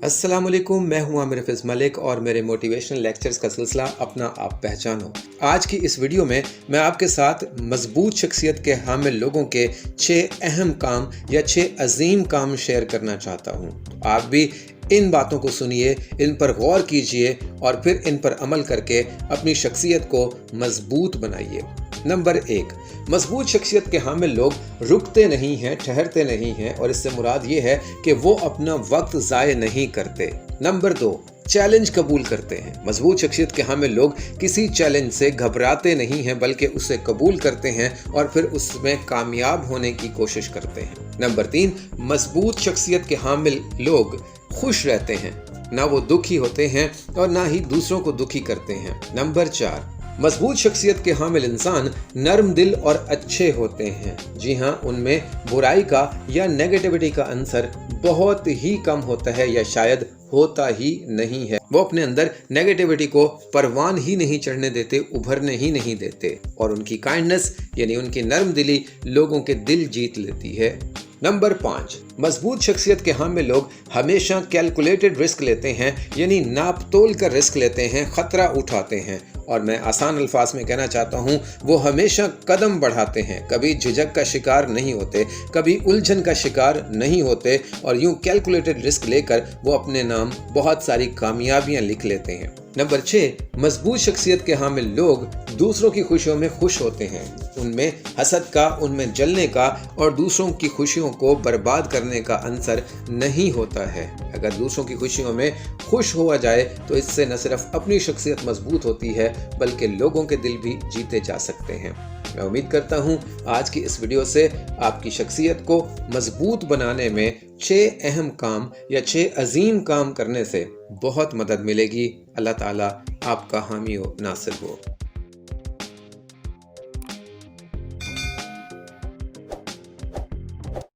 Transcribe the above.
अस्सलाम वालेकुम, मैं हूं आमिर हफीज़ मलिक और मेरे मोटिवेशनल लेक्चर्स का सिलसिला अपना आप पहचानो। आज की इस वीडियो में मैं आपके साथ मजबूत शख्सियत के हामिल लोगों के 6 अहम काम या 6 अजीम काम शेयर करना चाहता हूं। आप भी इन बातों को सुनिए, इन पर गौर कीजिए और फिर इन पर अमल करके अपनी शख्सियत को मजबूत बनाइए। नंबर 1, मजबूत शख्सियत के हामिल लोग रुकते नहीं हैं, ठहरते नहीं हैं और इससे मुराद ये है कि वो अपना वक्त ज़ाय नहीं करते। नंबर 2, चैलेंज कबूल करते हैं। मजबूत शख्सियत के हामिल लोग किसी चैलेंज से घबराते नहीं हैं बल्कि उसे कबूल करते हैं और फिर उसमें कामयाब होने की कोशिश करते हैं। नंबर 3, मजबूत शख्सियत के हामिल लोग खुश रहते हैं, ना वो दुखी होते हैं और ना ही दूसरों को दुखी करते हैं। नंबर 4, मजबूत शख्सियत के हामिल इंसान नरम दिल और अच्छे होते हैं। जी हाँ, उनमें बुराई का या नेगेटिविटी का अंसर बहुत ही कम होता है या शायद होता ही नहीं है। वो अपने अंदर नेगेटिविटी को परवान ही नहीं चढ़ने देते, उभरने ही नहीं देते और उनकी काइंडनेस यानी उनकी नरम दिली लोगों के दिल जीत लेती है। नंबर 5, मजबूत शख्सियत के हामिल लोग हमेशा कैलकुलेटेड रिस्क लेते हैं, यानी नाप तोल कर रिस्क लेते हैं, खतरा उठाते हैं और मैं आसान अल्फाज में कहना चाहता हूँ वो हमेशा कदम बढ़ाते हैं, कभी झिझक का शिकार नहीं होते, कभी उलझन का शिकार नहीं होते और यूं कैलकुलेटेड रिस्क लेकर वो अपने नाम बहुत सारी कामयाबियां लिख लेते हैं। नंबर 6, मजबूत शख्सियत के हामिल लोग दूसरों की खुशियों में खुश होते हैं। उनमें हसद का, उनमें जलने का और दूसरों की खुशियों को बर्बाद करने का अंसर नहीं होता है। अगर दूसरों की खुशियों में खुश हुआ जाए तो इससे न सिर्फ अपनी शख्सियत मजबूत होती है बल्कि लोगों के दिल भी जीते जा सकते हैं। मैं उम्मीद करता हूँ आज की इस वीडियो से आपकी शख्सियत को मजबूत बनाने में 6 अहम काम या 6 अजीम काम करने से बहुत मदद मिलेगी। अल्लाह ताला आपका हामी हो, नासिर हो।